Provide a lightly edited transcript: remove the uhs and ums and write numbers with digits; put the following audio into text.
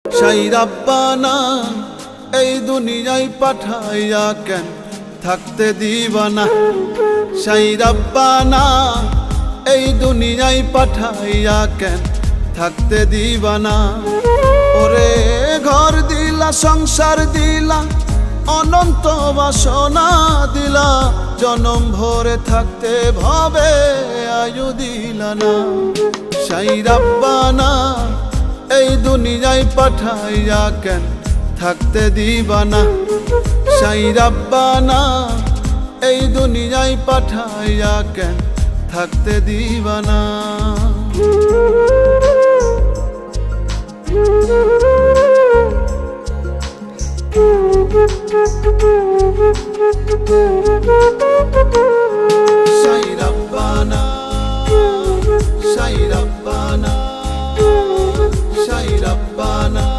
সাই রাব্বানা এই দুনিয়ায় পাঠাইয়া কেন থাকতে দিবানা। সাই রাব্বানা এই দুনিয়ায় পাঠাইয়া কেন থাকতে দিবানা। ওরে ঘর দিলা, সংসার দিলা, অনন্ত বাসনা দিলা, জনম ভরে থাকতে ভাবে আয়ু দিলা না। সাই রাব্বানা এই দুনিয়ায় পাঠাইয়া কেন থাকতে দিবানা। সাই রাব্বানা এই দুনিয়ায় পাঠাইয়া কেন থাকতে দিবানা।